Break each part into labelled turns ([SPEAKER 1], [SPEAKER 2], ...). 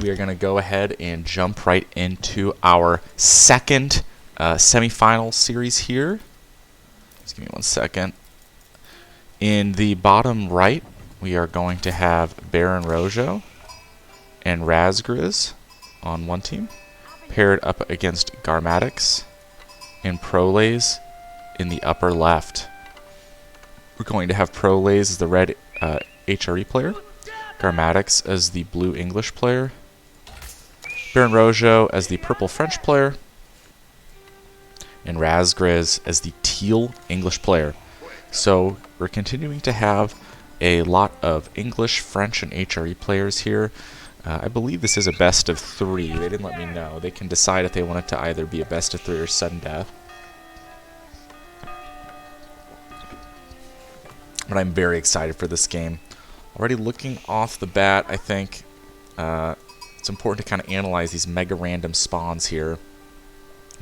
[SPEAKER 1] we are going to go ahead and jump right into our second semifinal series here. Just give me 1 second. In the bottom right, we are going to have Baron Rojo and Razgriz on one team, paired up against Garmatix and Prolays in the upper left. We're going to have Prolays as the red HRE player, Garmatix as the blue English player, Baron Rojo as the purple French player, and Razgriz as the teal English player. So we're continuing to have a lot of English, French, and HRE players here. I believe this is a best of 3. They didn't let me know. They can decide if they want it to either be a best of 3 or sudden death. But I'm very excited for this game. Already looking off the bat, I think it's important to kind of analyze these mega random spawns here.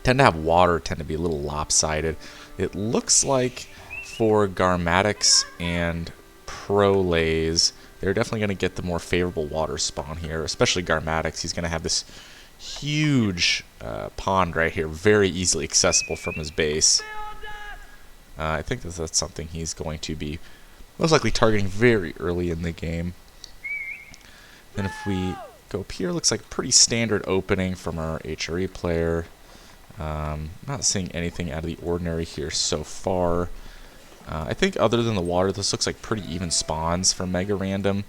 [SPEAKER 1] Tend to have water, tend to be a little lopsided. It looks like for Garmatix and Prolays, they're definitely going to get the more favorable water spawn here, especially Garmatix. He's going to have this huge pond right here, very easily accessible from his base. I think that's something he's going to be most likely targeting very early in the game. Then if we go up here, looks like a pretty standard opening from our HRE player. Not seeing anything out of the ordinary here so far. I think other than the water, this looks like pretty even spawns for Mega Random.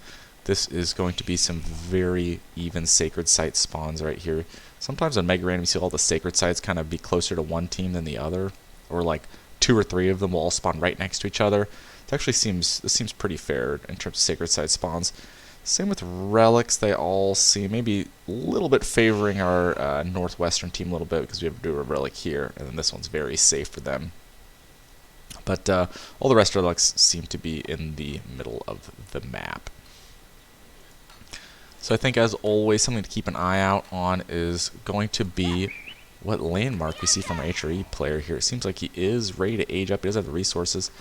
[SPEAKER 1] This is going to be some very even Sacred Site spawns right here. Sometimes on Mega Random you see all the Sacred Sites kind of be closer to one team than the other, or like 2 or 3 of them will all spawn right next to each other. This seems pretty fair in terms of Sacred Site spawns. Same with Relics, they all seem maybe a little bit favoring our northwestern team a little bit because we have to do a Relic here, and then this one's very safe for them. But all the rest of the relics seem to be in the middle of the map. So I think, as always, something to keep an eye out on is going to be what landmark we see from our HRE player here. It seems like he is ready to age up. He does have the resources.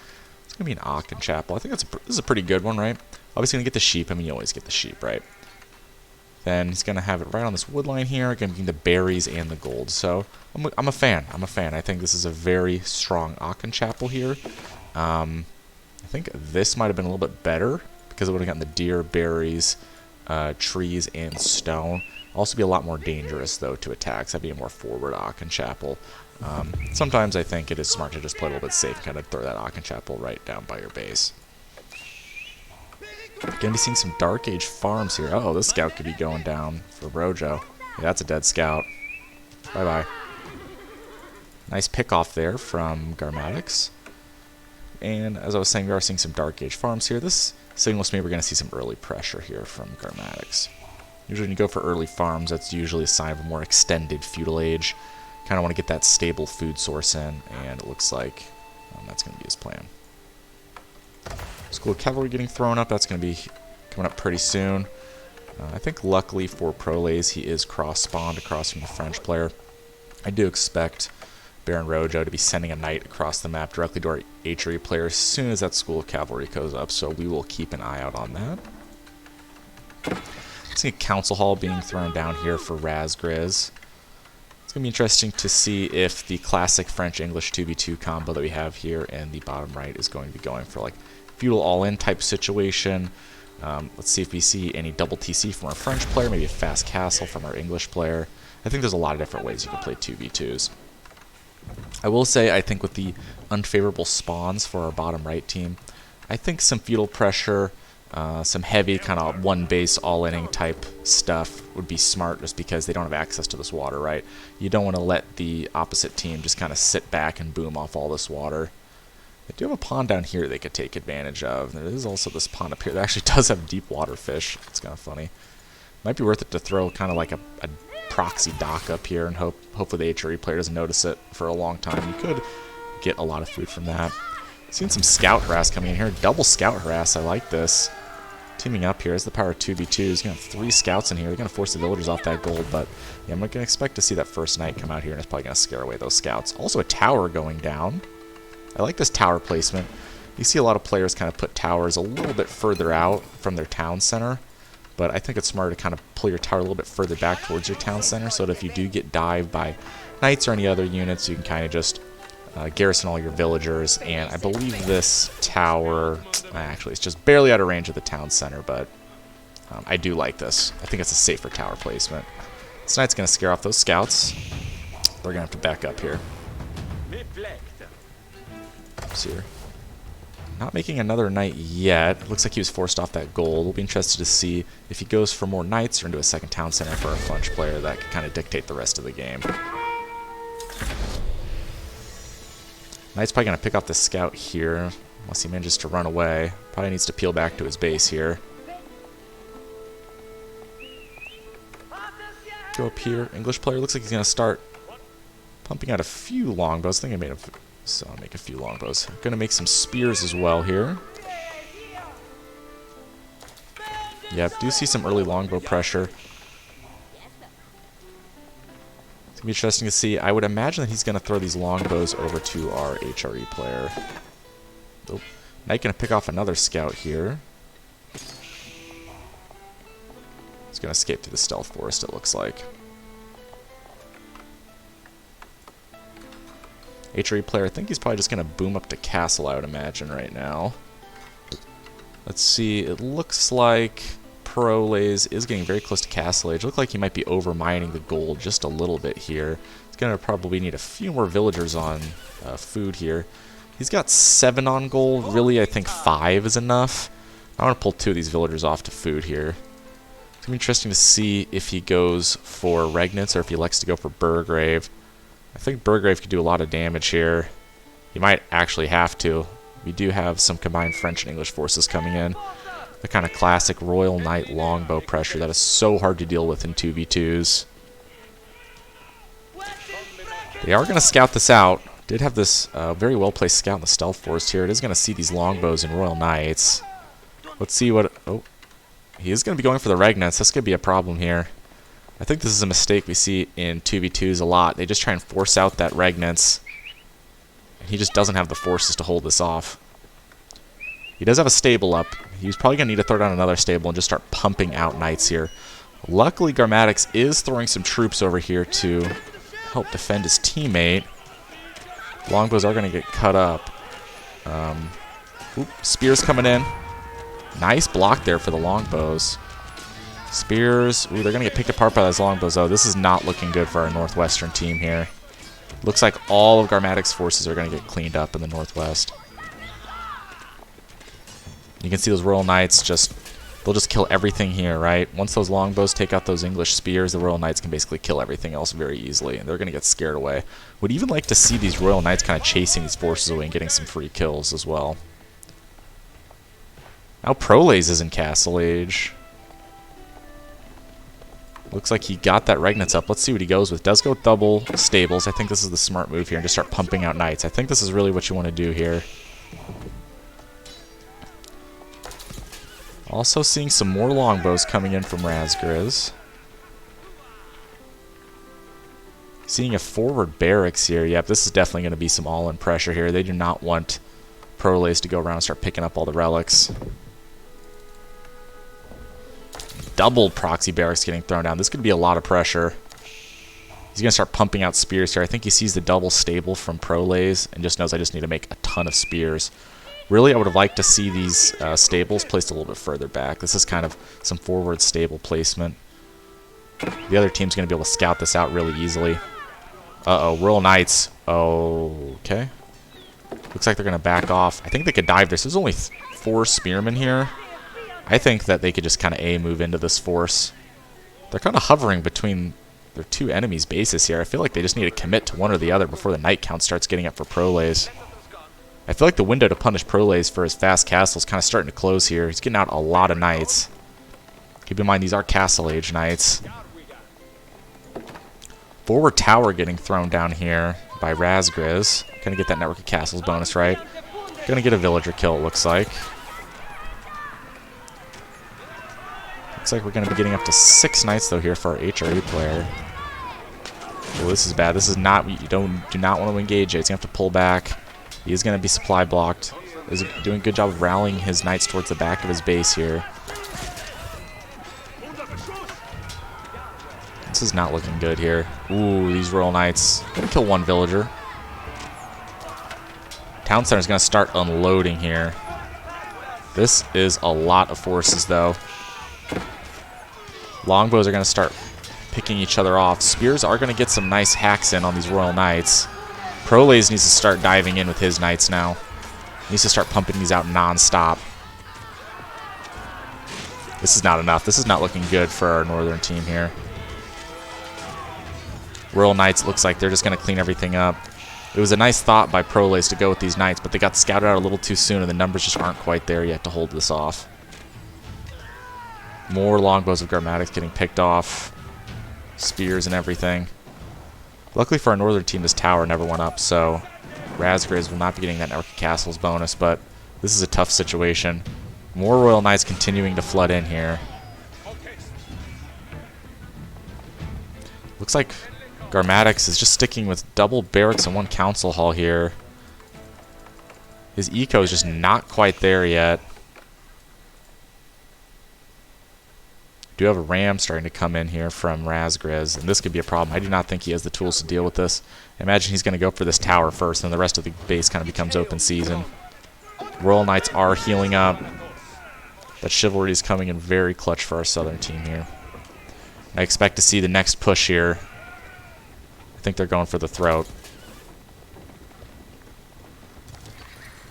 [SPEAKER 1] It's going to be an Aachen Chapel. I think this is a pretty good one, right? Obviously going to get the sheep. I mean, you always get the sheep, right? Then he's going to have it right on this wood line here, going to be the berries and the gold. So I'm a fan. I'm a fan. I think this is a very strong Aachen Chapel here. I think this might have been a little bit better because it would have gotten the deer, berries, trees, and stone. Also be a lot more dangerous, though, to attack. So that'd be a more forward Aachen Chapel. Sometimes I think it is smart to just play a little bit safe, kind of throw that Aachen Chapel right down by your base. Gonna be seeing some Dark Age farms here. Oh, this scout could be going down for Rojo. Yeah, that's a dead scout. Bye-bye. Nice pick off there from Garmatix. And as I was saying, we are seeing some Dark Age farms here. This signals to me we're going to see some early pressure here from Garmatix. Usually when you go for early farms, that's usually a sign of a more extended feudal age. Kind of want to get that stable food source in, and it looks like that's going to be his plan. School of Cavalry getting thrown up. That's going to be coming up pretty soon. I think luckily for Prolays, he is cross-spawned across from the French player. I do expect Baron Rojo to be sending a knight across the map directly to our HRE player as soon as that School of Cavalry goes up, so we will keep an eye out on that. See a Council Hall being thrown down here for Razgriz. It's going to be interesting to see if the classic French-English 2v2 combo that we have here in the bottom right is going to be going for like feudal all-in type situation. Let's see if we see any double TC from our French player, maybe a fast castle from our English player. I think there's a lot of different ways you can play 2v2s. I will say, I think with the unfavorable spawns for our bottom right team, I think some feudal pressure, some heavy kind of one base all-inning type stuff would be smart just because they don't have access to this water, right? You don't want to let the opposite team just kind of sit back and boom off all this water. They do have a pond down here they could take advantage of. There is also this pond up here that actually does have deep water fish. It's kind of funny. Might be worth it to throw kind of like a proxy dock up here and hopefully the HRE player doesn't notice it for a long time. You could get a lot of food from that. Seen some scout harass coming in here. Double scout harass. I like this. Teaming up here as the power of 2v2. He's going to have 3 scouts in here. They're going to force the villagers off that gold, but yeah, I'm going to expect to see that first knight come out here and it's probably going to scare away those scouts. Also a tower going down. I like this tower placement. You see a lot of players kind of put towers a little bit further out from their town center. but I think it's smarter to kind of pull your tower a little bit further back towards your town center so that if you do get dived by knights or any other units, you can kind of just garrison all your villagers. And I believe this tower, actually, it's just barely out of range of the town center, but I do like this. I think it's a safer tower placement. This knight's going to scare off those scouts. They're going to have to back up here. Oops, here. Not making another knight yet. Looks like he was forced off that gold. We'll be interested to see if he goes for more knights or into a second town center for a French player. That could kind of dictate the rest of the game. Knight's probably going to pick off the scout here, unless he manages to run away. Probably needs to peel back to his base here. Go up here. English player looks like he's going to start pumping out a few longbows. I think I made make a few longbows. Going to make some spears as well here. Yep, do see some early longbow pressure. It's going to be interesting to see. I would imagine that he's going to throw these longbows over to our HRE player. Oh, Knight going to pick off another scout here. He's going to escape through the stealth forest, it looks like. HRE player, I think he's probably just going to boom up to castle, I would imagine, right now. Let's see, it looks like Prolays is getting very close to castle age. Looks like he might be over-mining the gold just a little bit here. He's going to probably need a few more villagers on food here. He's got 7 on gold. Really, I think 5 is enough. I want to pull 2 of these villagers off to food here. It's going to be interesting to see if he goes for Regnitz or if he elects to go for Burgrave. I think Burgrave could do a lot of damage here. He might actually have to. We do have some combined French and English forces coming in. The kind of classic Royal Knight longbow pressure that is so hard to deal with in 2v2s. They are going to scout this out. Did have this very well-placed scout in the stealth forest here. It is going to see these longbows and Royal Knights. Let's see what... Oh, he is going to be going for the Regnitz. That's going to be a problem here. I think this is a mistake we see in 2v2s a lot. They just try and force out that Regnitz. He just doesn't have the forces to hold this off. He does have a stable up. He's probably going to need to throw down another stable and just start pumping out knights here. Luckily, Garmatix is throwing some troops over here to help defend his teammate. Longbows are going to get cut up. Spears coming in. Nice block there for the longbows. Spears. Ooh, they're going to get picked apart by those longbows, though. This is not looking good for our northwestern team here. Looks like all of Garmatix's forces are going to get cleaned up in the northwest. You can see those Royal Knights they'll just kill everything here, right? Once those longbows take out those English spears, the Royal Knights can basically kill everything else very easily, and they're going to get scared away. Would even like to see these Royal Knights kind of chasing these forces away and getting some free kills as well. Now Prolays is in Castle Age. Looks like he got that Regnitz up. Let's see what he goes with. Does go with double stables. I think this is the smart move here, and just start pumping out knights. I think this is really what you want to do here. Also seeing some more longbows coming in from Razgriz. Seeing a forward barracks here. Yep, this is definitely going to be some all-in pressure here. They do not want Prolays to go around and start picking up all the relics. Double proxy barracks getting thrown down. This could be a lot of pressure. He's going to start pumping out spears here. I think he sees the double stable from Prolays and just knows I just need to make a ton of spears. Really, I would have liked to see these stables placed a little bit further back. This is kind of some forward stable placement. The other team's going to be able to scout this out really easily. Uh-oh, Royal Knights. Okay. Looks like they're going to back off. I think they could dive this. There's only 4 spearmen here. I think that they could just kind of move into this force. They're kind of hovering between their 2 enemies' bases here. I feel like they just need to commit to one or the other before the knight count starts getting up for Prolays. I feel like the window to punish Prolays for his fast castle is kind of starting to close here. He's getting out a lot of knights. Keep in mind, these are Castle Age knights. Forward tower getting thrown down here by Razgriz. Gonna get that network of castles bonus, right? Gonna get a villager kill, it looks like. Looks like we're gonna be getting up to 6 knights, though, here for our HRE player. Oh, this is bad. This is not... You do not want to engage it. He's gonna have to pull back. He is going to be supply blocked. He's doing a good job of rallying his knights towards the back of his base here. This is not looking good here. Ooh, these Royal Knights. Gonna kill one villager. Town Center's gonna start unloading here. This is a lot of forces, though. Longbows are gonna start picking each other off. Spears are gonna get some nice hacks in on these Royal Knights. Proles needs to start diving in with his Knights now. Needs to start pumping these out non-stop. This is not enough. This is not looking good for our northern team here. Royal Knights looks like they're just going to clean everything up. It was a nice thought by Proles to go with these Knights, but they got scouted out a little too soon, and the numbers just aren't quite there yet to hold this off. More longbows of Garmatics getting picked off. Spears and everything. Luckily for our northern team, this tower never went up, so Razgriz will not be getting that Network of Castles bonus, but this is a tough situation. More Royal Knights continuing to flood in here. Looks like Garmatics is just sticking with double barracks and one council hall here. His eco is just not quite there yet. Do have a ram starting to come in here from Razgriz, and this could be a problem. I do not think he has the tools to deal with this. I imagine he's going to go for this tower first, and the rest of the base kind of becomes open season. Royal Knights are healing up. That chivalry is coming in very clutch for our southern team here. I expect to see the next push here. I think they're going for the throat.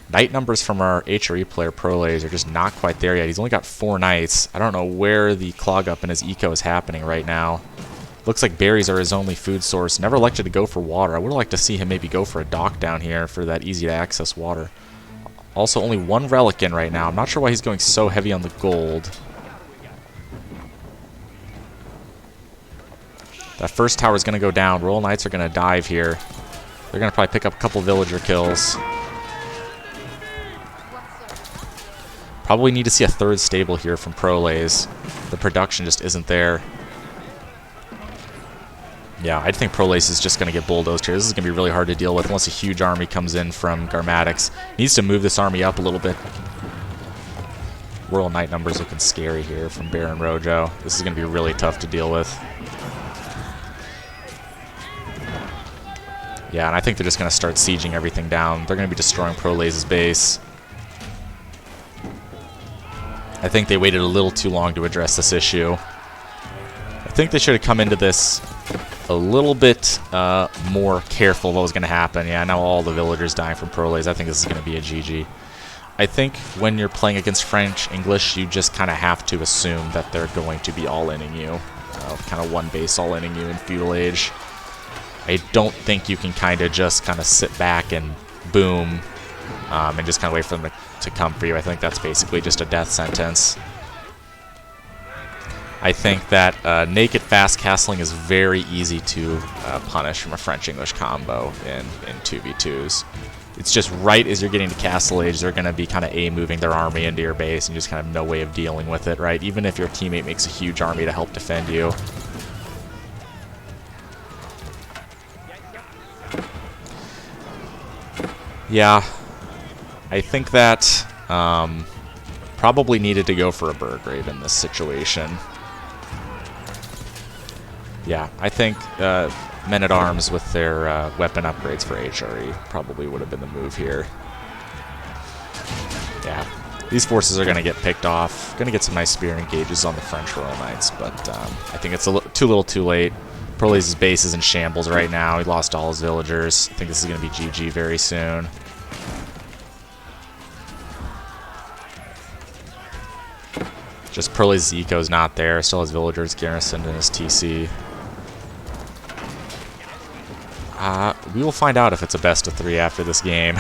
[SPEAKER 1] Knight numbers from our HRE player Proles are just not quite there yet. He's only got 4 knights. I don't know where the clog up in his eco is happening right now. Looks like berries are his only food source. Never elected to go for water. I would have liked to see him maybe go for a dock down here for that easy to access water. Also only 1 relic in right now. I'm not sure why he's going so heavy on the gold. That first tower is going to go down. Royal Knights are going to dive here. They're going to probably pick up a couple villager kills. Probably need to see a 3rd stable here from Proles. The production just isn't there. Yeah, I think Proles is just going to get bulldozed here. This is going to be really hard to deal with unless a huge army comes in from Garmatics. Needs to move this army up a little bit. Royal Knight numbers looking scary here from Baron Rojo. This is going to be really tough to deal with. Yeah, and I think they're just going to start sieging everything down. They're going to be destroying Proles' base. I think they waited a little too long to address this issue. I think they should have come into this a little bit more careful of what was going to happen. Yeah, now all the villagers dying from Proles. I think this is going to be a GG. I think when you're playing against French English, you just kind of have to assume that they're going to be all-inning you. Kind of one base all-inning you in Feudal Age. I don't think you can kind of just kind of sit back and boom and just kind of wait for them to come for you. I think that's basically just a death sentence. I think that naked fast castling is very easy to punish from a French-English combo in 2v2s. It's just right as you're getting to Castle Age, they're going to be kind of A-moving their army into your base and you just kind of have no way of dealing with it, right? Even if your teammate makes a huge army to help defend you. Yeah, I think that probably needed to go for a Burgrave in this situation. Yeah, I think Men-at-Arms with their weapon upgrades for HRE probably would have been the move here. Yeah, these forces are going to get picked off. Going to get some nice spear engages on the French Royal Knights, but I think it's too little too late. Proles' base is in shambles right now. He lost all his villagers. I think this is going to be GG very soon. Just Proles' eco's not there. Still has villagers garrisoned in his TC. We will find out if it's a best of 3 after this game.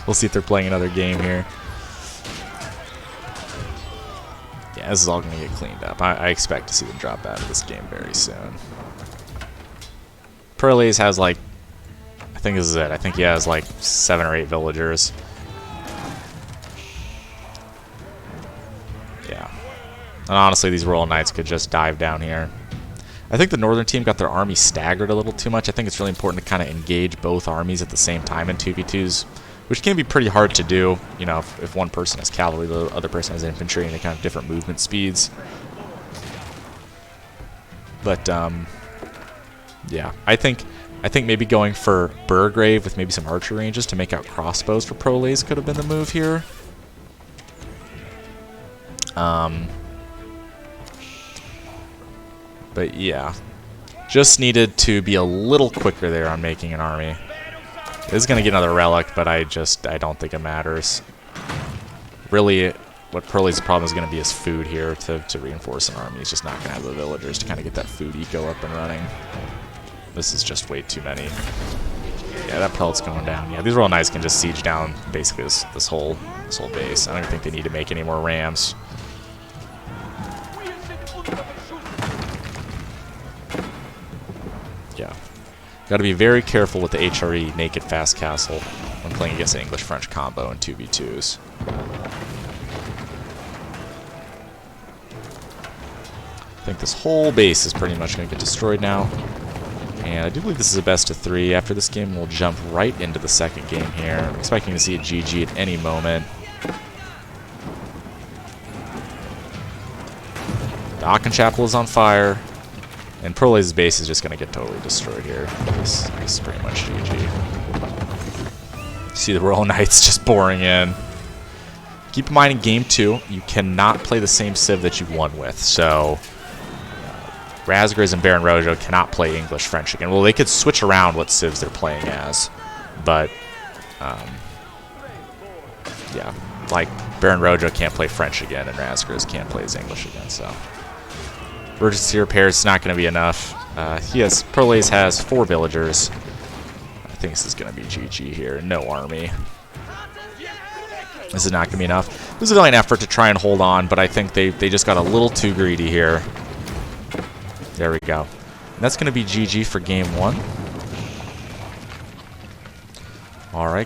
[SPEAKER 1] We'll see if they're playing another game here. Yeah, this is all going to get cleaned up. I expect to see them drop out of this game very soon. Proles has like, I think this is it. I think he has like 7 or 8 villagers. Yeah. And honestly, these Royal Knights could just dive down here. I think the northern team got their army staggered a little too much. I think it's really important to kind of engage both armies at the same time in 2v2s, which can be pretty hard to do, you know, if one person has cavalry, the other person has infantry, and they kind of different movement speeds. But yeah, I think maybe going for Burgrave with maybe some archer ranges to make out crossbows for Proles could have been the move here. But yeah, just needed to be a little quicker there on making an army. It is going to get another relic, but I don't think it matters. Really, what Proles' problem is going to be is food here to reinforce an army. He's just not going to have the villagers to kind of get that food eco up and running. This is just way too many. Yeah, that pellet's going down. Yeah, these Royal Knights can just siege down basically this whole base. I don't even think they need to make any more rams. Yeah. Got to be very careful with the HRE Naked Fast Castle when playing against an English-French combo in 2v2s. I think this whole base is pretty much going to get destroyed now. And I do believe this is a best of 3. After this game, we'll jump right into the second game here. I'm expecting to see a GG at any moment. The Aachen Chapel is on fire. And Proles' base is just going to get totally destroyed here. This is pretty much GG. See the Royal Knights just pouring in. Keep in mind in Game 2, you cannot play the same civ that you won with. So, Razgriz and Baron Rojo cannot play English-French again. Well, they could switch around what civs they're playing as. But, yeah. Like, Baron Rojo can't play French again, and Razgriz can't play as English again, so... Emergency repairs is not going to be enough. Proles has 4 villagers. I think this is going to be GG here. No army. This is not going to be enough. It was a valiant effort to try and hold on, but I think they just got a little too greedy here. There we go. And that's going to be GG for game 1. All right, guys.